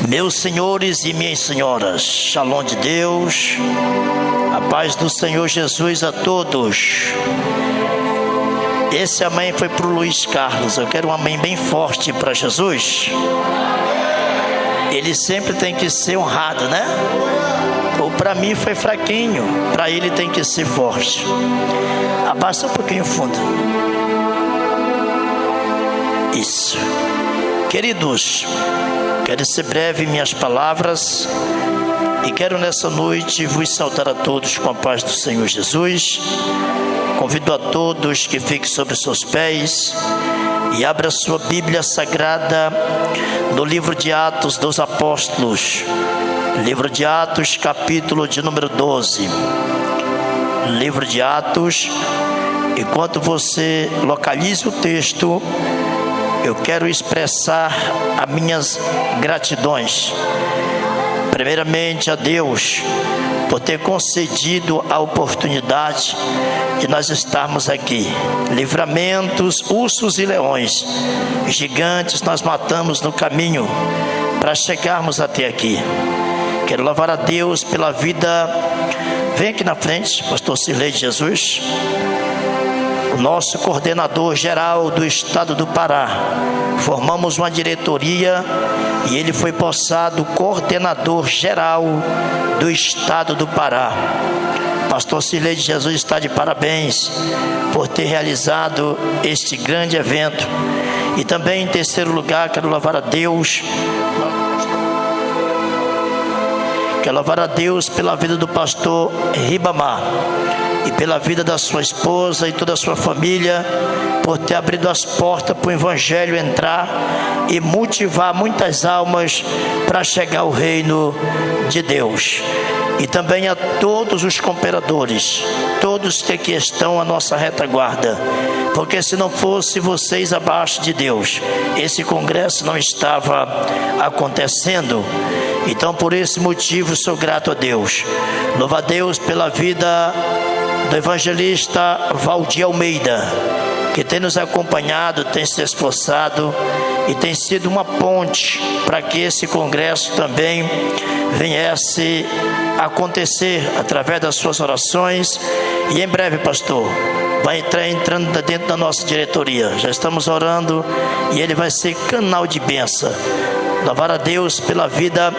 Meus senhores e minhas senhoras, Shalom de Deus, a paz do Senhor Jesus a todos. Esse amém foi para o Luiz Carlos. Eu quero um amém bem forte para Jesus. Ele sempre tem que ser honrado, né? Ou para mim foi fraquinho, para ele tem que ser forte. Abaixa um pouquinho fundo. Isso. Queridos, quero ser breve em minhas palavras e quero nessa noite vos saudar a todos com a paz do Senhor Jesus. Convido a todos que fiquem sobre seus pés e abra sua Bíblia Sagrada no livro de Atos dos Apóstolos, livro de Atos, capítulo de número 12. Livro de Atos. Enquanto você localiza o texto, eu quero expressar as minhas gratidões, primeiramente a Deus, por ter concedido a oportunidade de nós estarmos aqui. Livramentos, ursos e leões, gigantes nós matamos no caminho para chegarmos até aqui. Quero louvar a Deus pela vida. Vem aqui na frente, pastor Cirlei de Jesus, o nosso coordenador geral do estado do Pará. Formamos uma diretoria e ele foi possado coordenador geral do estado do Pará. Pastor Cirlei de Jesus está de parabéns por ter realizado este grande evento. E também em terceiro lugar, quero louvar a Deus. Quero louvar a Deus pela vida do pastor Ribamar e pela vida da sua esposa e toda a sua família, por ter abrido as portas para o Evangelho entrar e motivar muitas almas para chegar ao reino de Deus. E também a todos os cooperadores, todos que aqui estão à nossa retaguarda, porque se não fosse vocês abaixo de Deus, esse congresso não estava acontecendo. Então, por esse motivo, sou grato a Deus. Louvo a Deus pela vida do evangelista Valdir Almeida, que tem nos acompanhado, tem se esforçado e tem sido uma ponte para que esse congresso também viesse a acontecer através das suas orações. E em breve, pastor, vai entrando dentro da nossa diretoria. Já estamos orando e ele vai ser canal de bênção. Louvar a Deus pela vida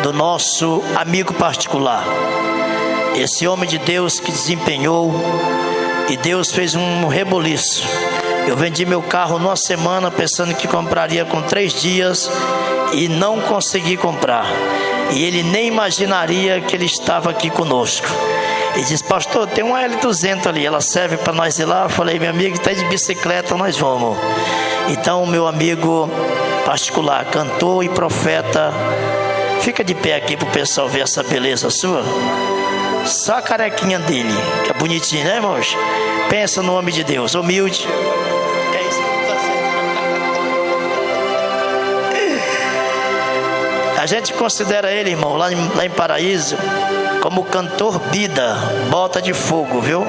do nosso amigo particular, esse homem de Deus que desempenhou, e Deus fez um reboliço. Eu vendi meu carro numa semana pensando que compraria com 3 dias e não consegui comprar. E ele nem imaginaria que ele estava aqui conosco. Ele disse: pastor, tem uma L200 ali, ela serve para nós ir lá? Eu falei: meu amigo, está de bicicleta, nós vamos. Então, meu amigo particular, cantor e profeta, fica de pé aqui para o pessoal ver essa beleza sua. Só a carequinha dele, que é bonitinho, né, irmãos? Pensa no homem de Deus, humilde. É isso que está sendo. A gente considera ele, irmão, lá em Paraíso, como cantor Bida, bota de fogo, viu?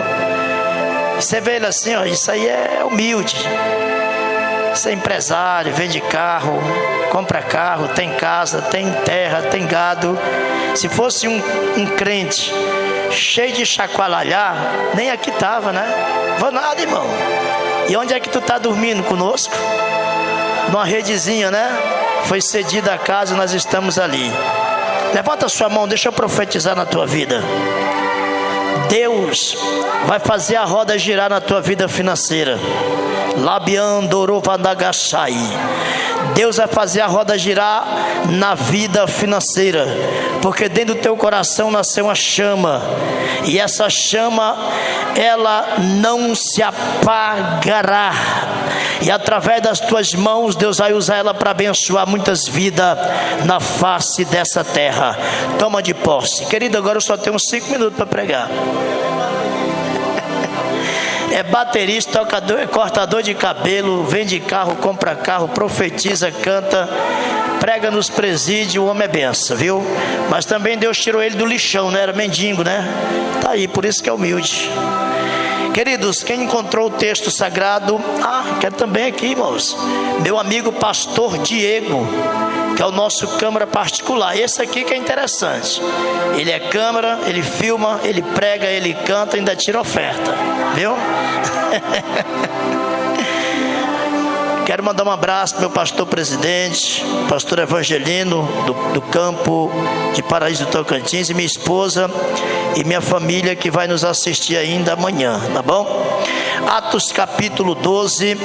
Você vê ele assim, ó, isso aí é humilde. Você é empresário, vende carro, compra carro, tem casa, tem terra, tem gado. Se fosse um crente cheio de chacoalhar, nem aqui estava, né? Vou nada, irmão. E onde é que tu está dormindo conosco? Numa redezinha, né? Foi cedida a casa, nós estamos ali. Levanta a sua mão, deixa eu profetizar na tua vida. Deus vai fazer a roda girar na tua vida financeira. Deus vai fazer a roda girar na vida financeira, porque dentro do teu coração nasceu uma chama, e essa chama, ela não se apagará, e através das tuas mãos Deus vai usar ela para abençoar muitas vidas na face dessa terra. Toma de posse, querido. Agora eu só tenho 5 minutos para pregar. É baterista, tocador, é cortador de cabelo, vende carro, compra carro, profetiza, canta, prega nos presídios. O homem é benção, viu? Mas também Deus tirou ele do lixão, né? Era mendigo, né? Tá aí, por isso que é humilde. Queridos, quem encontrou o texto sagrado, quero também aqui, irmãos, meu amigo pastor Diego. que é o nosso câmera particular. Esse aqui que é interessante. Ele é câmera, ele filma, ele prega, ele canta, ainda tira oferta, viu? Quero mandar um abraço para o meu pastor presidente, pastor Evangelino, do campo de Paraíso do Tocantins, e minha esposa e minha família que vai nos assistir ainda amanhã, tá bom? Atos capítulo 12,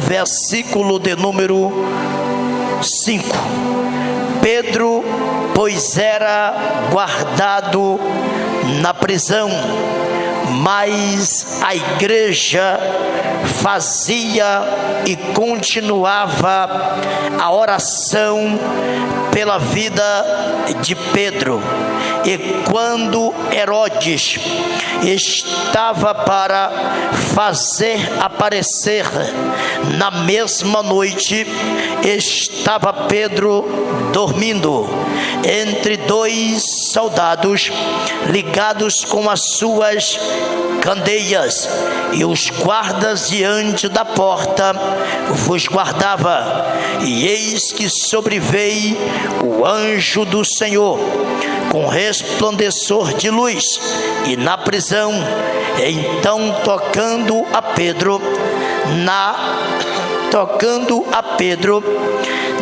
versículo de número 5. Pedro, pois era guardado na prisão, mas a igreja fazia e continuava a oração pela vida de Pedro. E quando Herodes estava para fazer aparecer na mesma noite, estava Pedro dormindo entre dois soldados ligados com as suas candeias, e os guardas diante da porta vos guardava. E eis que sobreveio o anjo do Senhor com resplandecor de luz, e na prisão, então tocando a Pedro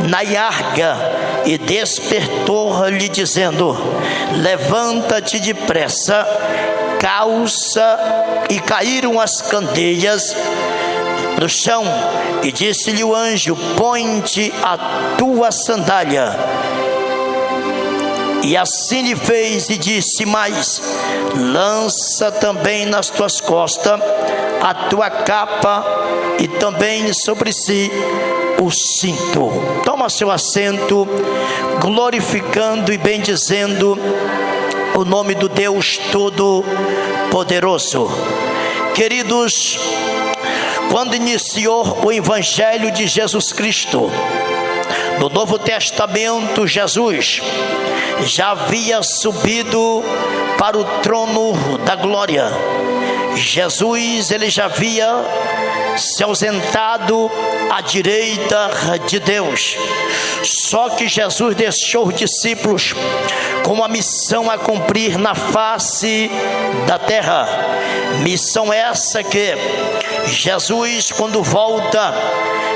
na iarga, e despertou-lhe dizendo: levanta-te depressa, calça. E caíram as candeias no chão, e disse-lhe o anjo: põe-te a tua sandália. E assim lhe fez, e disse mais: lança também nas tuas costas a tua capa, e também sobre si o cinto. Toma seu assento, glorificando e bendizendo o nome do Deus Todo-Poderoso. Queridos, quando iniciou o Evangelho de Jesus Cristo, no Novo Testamento, Jesus já havia subido para o trono da glória. Jesus, ele já havia se ausentado à direita de Deus. Só que Jesus deixou os discípulos com uma missão a cumprir na face da terra. Missão essa que Jesus, quando volta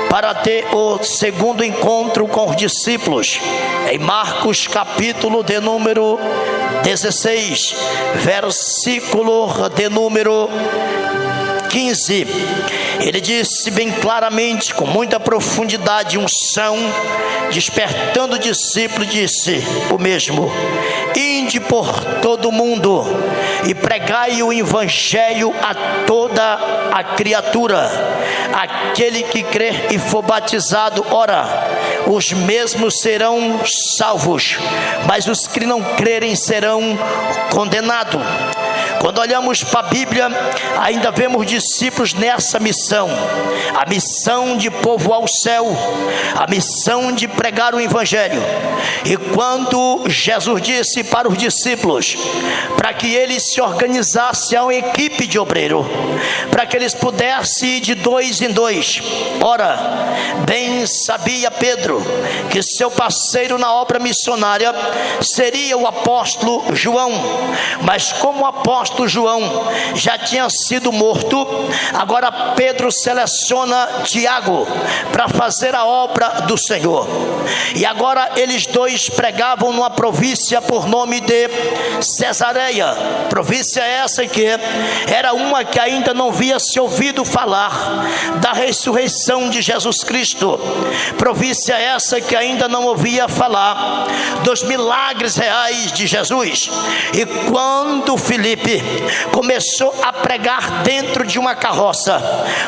para ter o segundo encontro com os discípulos, em Marcos capítulo de número 16, versículo de número 15, ele disse bem claramente, com muita profundidade, unção, despertando o discípulo, disse o mesmo: ide por todo o mundo e pregai o evangelho a toda a criatura. Aquele que crer e for batizado, ora, os mesmos serão salvos, mas os que não crerem serão condenados. Quando olhamos para a Bíblia, ainda vemos discípulos nessa missão, a missão de povoar o céu, a missão de pregar o evangelho. E quando Jesus disse para os discípulos, para que eles se organizassem a uma equipe de obreiro, para que eles pudessem ir de dois em dois, ora, bem sabia Pedro que seu parceiro na obra missionária seria o apóstolo João, mas como o apóstolo João já tinha sido morto, agora Pedro seleciona Tiago para fazer a obra do Senhor. E agora eles dois pregavam numa província por nome de Cesareia. Província essa que era uma que ainda não havia se ouvido falar da ressurreição de Jesus Cristo. Província essa que ainda não ouvia falar dos milagres reais de Jesus. E quando Filipe começou a pregar dentro de uma carroça,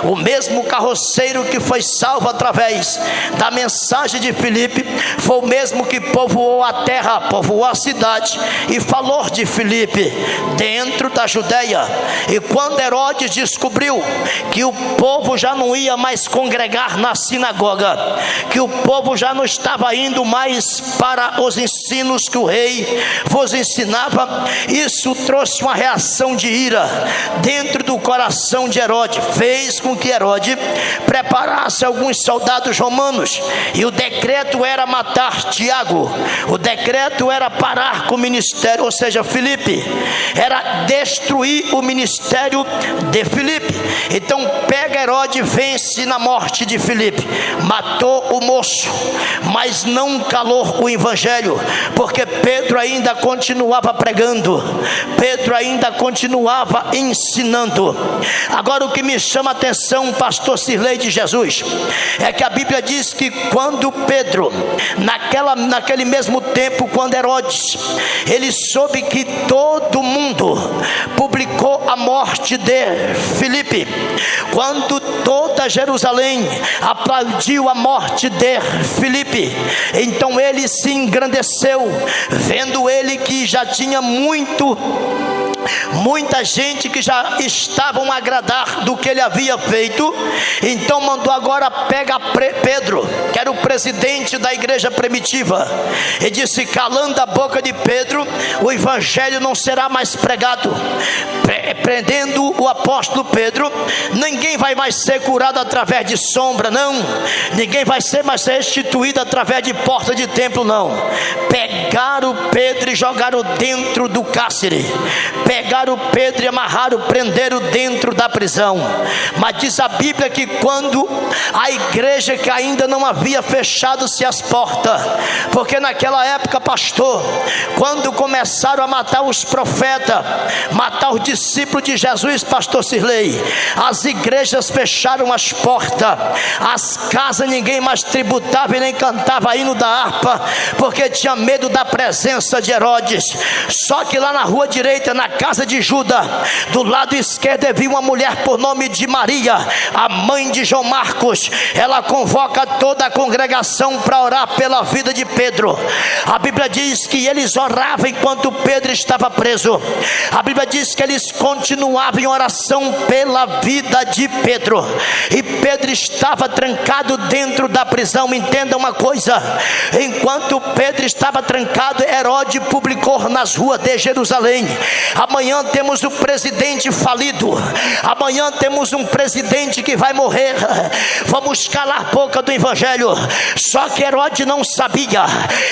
o mesmo carroceiro que foi salvo através da mensagem de Filipe foi o mesmo que povoou a terra, povoou a cidade e falou de Filipe dentro da Judeia. E quando Herodes descobriu que o povo já não ia mais congregar na sinagoga, que o povo já não estava indo mais para os ensinos que o rei vos ensinava, isso trouxe uma reação de ira dentro do coração de Herodes, fez com que Herodes preparasse alguns soldados romanos, e o decreto era matar Tiago, o decreto era parar com o ministério, ou seja, Filipe, era destruir o ministério de Filipe. Então pega Herodes, vence na morte de Filipe, matou o moço, mas não calou o evangelho, porque Pedro ainda continuava pregando, Pedro ainda continuava ensinando. Agora o que me chama a atenção, pastor Cirlei de Jesus, é que a Bíblia diz que quando Pedro, naquele mesmo tempo, quando Herodes, ele soube que todo mundo publicou a morte de Filipe, quando toda Jerusalém aplaudiu a morte de Filipe, então ele se engrandeceu, vendo ele que já tinha muita gente que já estavam a agradar do que ele havia feito. Então mandou agora pegar Pedro, que era o presidente da igreja primitiva, e disse: calando a boca de Pedro, o evangelho não será mais pregado. Prendendo o apóstolo Pedro, ninguém vai mais ser curado através de sombra, não. Ninguém vai ser mais restituído através de porta de templo, não. Pegaram Pedro e jogaram dentro do cárcere, pegaram Pedro e amarraram, prenderam dentro da prisão. Mas diz a Bíblia que quando a igreja, que ainda não havia fechado-se as portas, porque naquela época, pastor, quando começaram a matar os profetas, matar os discípulos de Jesus, pastor Cirlei, as igrejas fecharam as portas, as casas ninguém mais tributava e nem cantava hino da harpa, porque tinha medo da presença de Herodes. Só que lá na rua direita, na casa de Judas, do lado esquerdo, havia uma mulher por nome de Maria, a mãe de João Marcos. Ela convoca toda a congregação para orar pela vida de Pedro. A Bíblia diz que eles oravam enquanto Pedro estava preso. A Bíblia diz que eles continuavam em oração pela vida de Pedro, e Pedro estava trancado dentro da prisão. Entenda uma coisa: enquanto Pedro estava trancado, Herodes publicou nas ruas de Jerusalém: amanhã temos o presidente falido, amanhã temos um presidente que vai morrer, vamos calar a boca do evangelho. Só que Herodes não sabia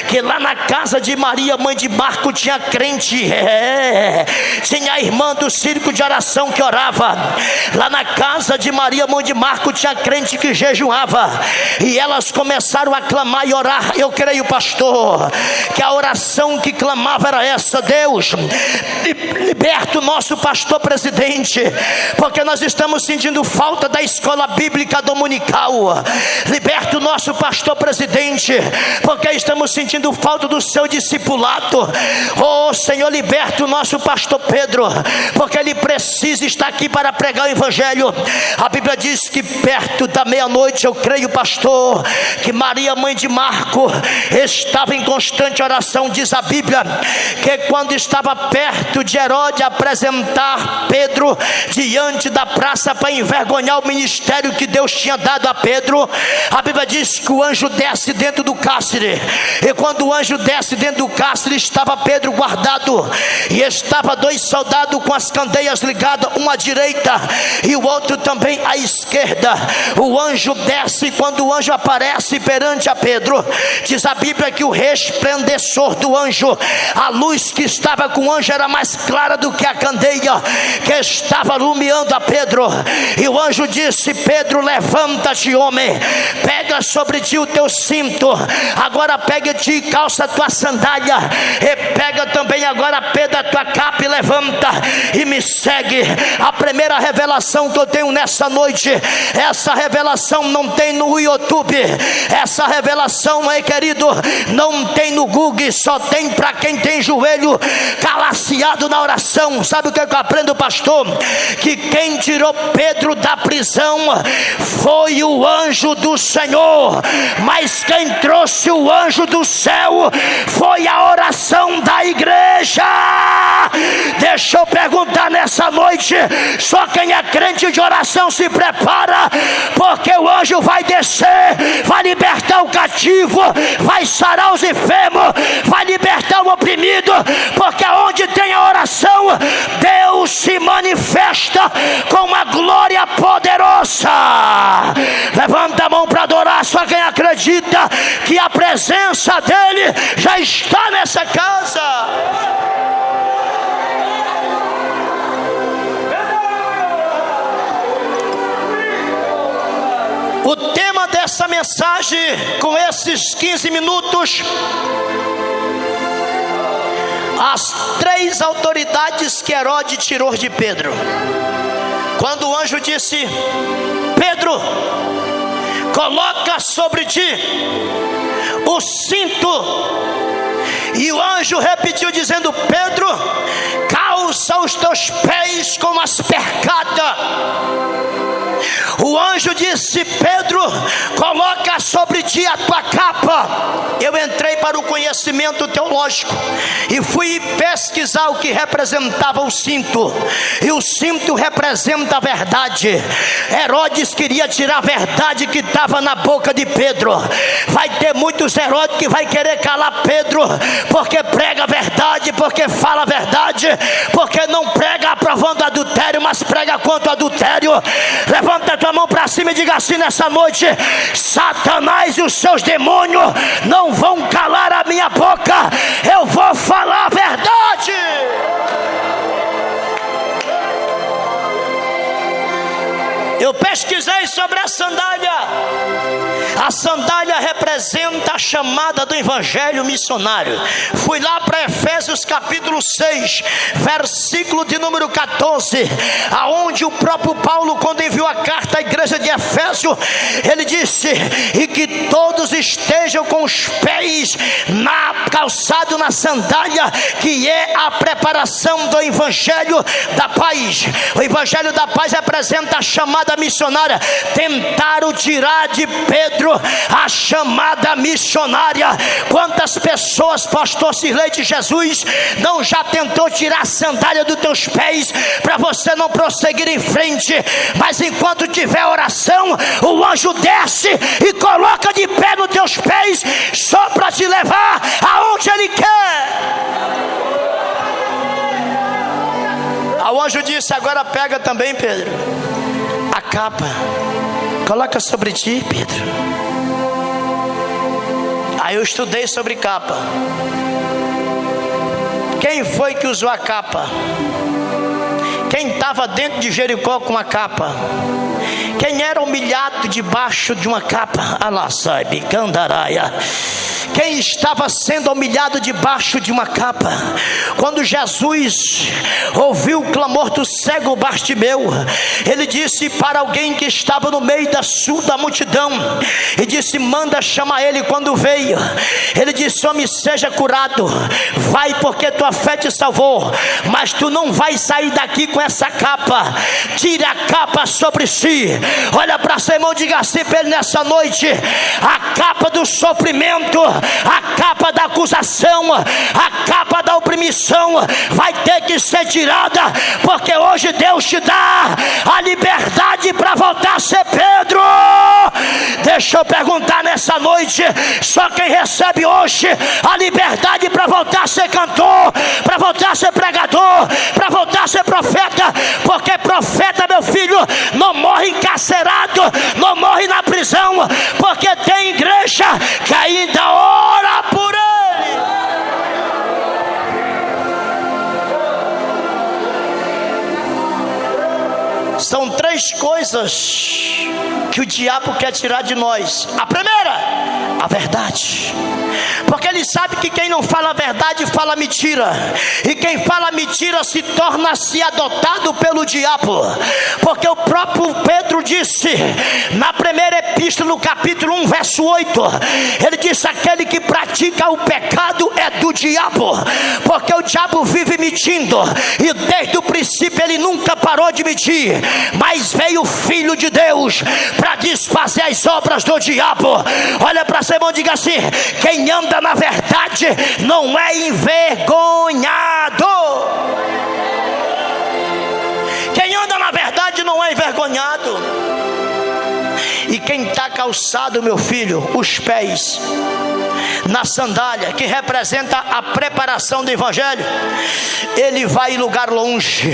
que lá na casa de Maria, mãe de Marco, tinha crente, tinha a irmã do círculo de oração que orava. Lá na casa de Maria, mãe de Marco, tinha crente que jejuava, e elas começaram a clamar e orar. Eu creio, pastor, que a oração que clamava era essa: Deus, liberta o nosso pastor presidente, porque nós estamos sentindo falta da escola bíblica dominical. Liberta o nosso pastor presidente, porque estamos sentindo falta do seu discipulado. Oh Senhor, liberta o nosso pastor Pedro, porque ele precisa estar aqui para pregar o evangelho. A Bíblia diz que perto da meia-noite, eu creio, pastor, que Maria, mãe de Marco, estava em constante oração. Diz a Bíblia que quando estava perto de Herodes apresentar Pedro diante da praça para envergonhar o ministério que Deus tinha dado a Pedro, a Bíblia diz que o anjo desce dentro do cárcere, e quando o anjo desce dentro do cárcere, estava Pedro guardado, e estava dois soldados com as candeias ligadas, um à direita e o outro também à esquerda. O anjo desce, e quando o anjo aparece perante a Pedro, diz a Bíblia que o resplendor do anjo, a luz que estava com o anjo era mais clara do que a candeia que estava iluminando a Pedro. E o anjo disse: Pedro, levanta-te, homem, pega sobre ti o teu cinto, agora pega-te e calça a tua sandália, e pega também agora, Pedro, a tua capa, e levanta e me segue. A primeira revelação que eu tenho nessa noite, essa revelação não tem no YouTube, essa revelação, meu querido, não tem no Google, só tem para quem tem joelho calaciado na oração. Sabe o que eu aprendo, pastor? Que quem tirou Pedro da prisão foi o anjo do Senhor, mas quem trouxe o anjo do céu foi a oração da igreja. Deixa eu perguntar nessa noite: só quem é crente de oração se prepara, porque o anjo vai descer, vai libertar o cativo, vai sarar os enfermos, vai libertar o oprimido, porque onde tem a oração, Deus Deus se manifesta com uma glória poderosa. Levanta a mão para adorar. Só quem acredita que a presença dele já está nessa casa. O tema dessa mensagem, com esses 15 minutos, as 3 autoridades que Herodes tirou de Pedro. Quando o anjo disse: Pedro, coloca sobre ti o cinto. E o anjo repetiu dizendo: Pedro, calça os teus pés com as percadas. O anjo disse: Pedro, coloca sobre ti a tua capa. Eu entrei para o conhecimento teológico e fui pesquisar o que representava o cinto. E o cinto representa a verdade. Herodes queria tirar a verdade que estava na boca de Pedro. Vai ter muitos Herodes que vai querer calar Pedro, porque prega a verdade, porque fala a verdade, porque não prega aprovando adultério, mas prega contra o adultério. Levanta a tua mão para cima e diga assim nessa noite: Satanás e os seus demônios não vão calar a minha boca, eu vou falar a verdade. Eu pesquisei sobre a sandália. A sandália representa a chamada do evangelho missionário. Fui lá para Efésios capítulo 6, versículo de número 14, aonde o próprio Paulo, quando enviou a carta à igreja de Efésio, ele disse: e que todos estejam com os pés calçados na sandália, que é a preparação do evangelho da paz. O evangelho da paz representa a chamada missionária. Tentaram tirar de Pedro a chamada missionária. Quantas pessoas, pastor Cirlei de Jesus, não já tentou tirar a sandália dos teus pés para você não prosseguir em frente? Mas enquanto tiver oração, o anjo desce e coloca de pé nos teus pés, só para te levar aonde ele quer. O anjo disse: agora pega também, Pedro, a capa, coloca sobre ti, Pedro. Aí eu estudei sobre capa. Quem foi que usou a capa? Quem estava dentro de Jericó com a capa? Quem era humilhado debaixo de uma capa? Alassai, bicandaraia. Quem estava sendo humilhado debaixo de uma capa? Quando Jesus ouviu o clamor do cego Bartimeu, ele disse para alguém que estava no meio da multidão, e disse: manda chamar ele. Quando veio, ele disse: homem, seja curado, vai, porque tua fé te salvou. Mas tu não vai sair daqui com essa capa. Tira a capa sobre si. Olha para seu irmão, diga assim para ele nessa noite: a capa do sofrimento, a capa da acusação, a capa da opressão vai ter que ser tirada, porque hoje Deus te dá a liberdade para voltar a ser Pedro. Deixa eu perguntar nessa noite: só quem recebe hoje a liberdade para voltar a ser cantor, para voltar a ser pregador, para voltar a ser profeta? Porque profeta, meu filho, não morre encarcerado, não morre na prisão, porque tem igreja que ainda ora por ele. São 3 coisas que o diabo quer tirar de nós. A primeira, a verdade. Porque ele sabe que quem não fala a verdade fala mentira, e quem fala mentira se torna-se adotado pelo diabo. Porque o próprio Pedro disse na primeira epístola, no capítulo 1, verso 8, ele disse: aquele que pratica o pecado é do diabo, porque o diabo vive mentindo, e desde o princípio ele nunca parou de mentir. Mas veio o Filho de Deus para desfazer as obras do diabo. Olha para seu irmão, diga assim: quem anda na verdade não é envergonhado. Quem anda na verdade não é envergonhado. E quem está calçado, meu filho, os pés, na sandália, que representa a preparação do evangelho, ele vai em lugar longe,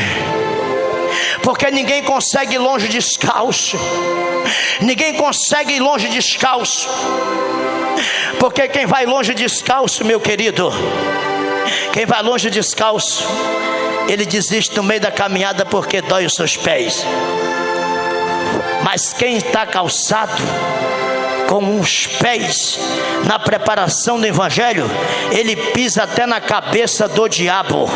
porque ninguém consegue ir longe descalço. Ninguém consegue ir longe descalço, porque quem vai longe descalço, meu querido, quem vai longe descalço, ele desiste no meio da caminhada porque dói os seus pés. Mas quem está calçado, com os pés na preparação do evangelho, ele pisa até na cabeça do diabo.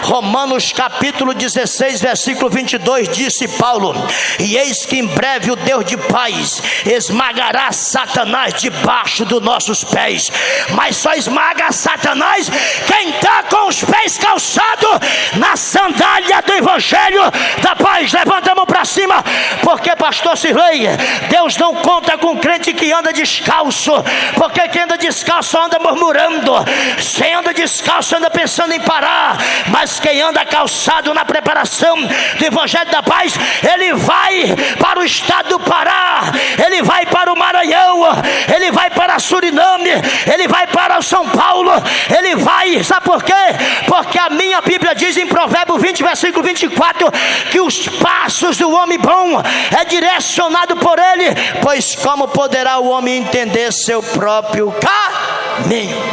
Romanos capítulo 16 versículo 22, disse Paulo: e eis que em breve o Deus de paz esmagará Satanás debaixo dos nossos pés. Mas só esmaga Satanás quem está com os pés calçados na sandália do evangelho da paz. Levanta a mão para cima, porque pastor Cirlei, Deus não conta com crente que anda descalço, porque quem anda descalço anda murmurando, quem anda descalço anda pensando em parar, mas quem anda calçado na preparação do evangelho da paz, ele vai para o estado do Pará, ele vai para o Maranhão, ele vai para Suriname, ele vai para o São Paulo, ele vai, sabe por quê? Porque a minha Bíblia diz em Provérbios 20 versículo 24, que os passos do homem bom é direcionado por ele, pois como poderá o homem entender seu próprio caminho?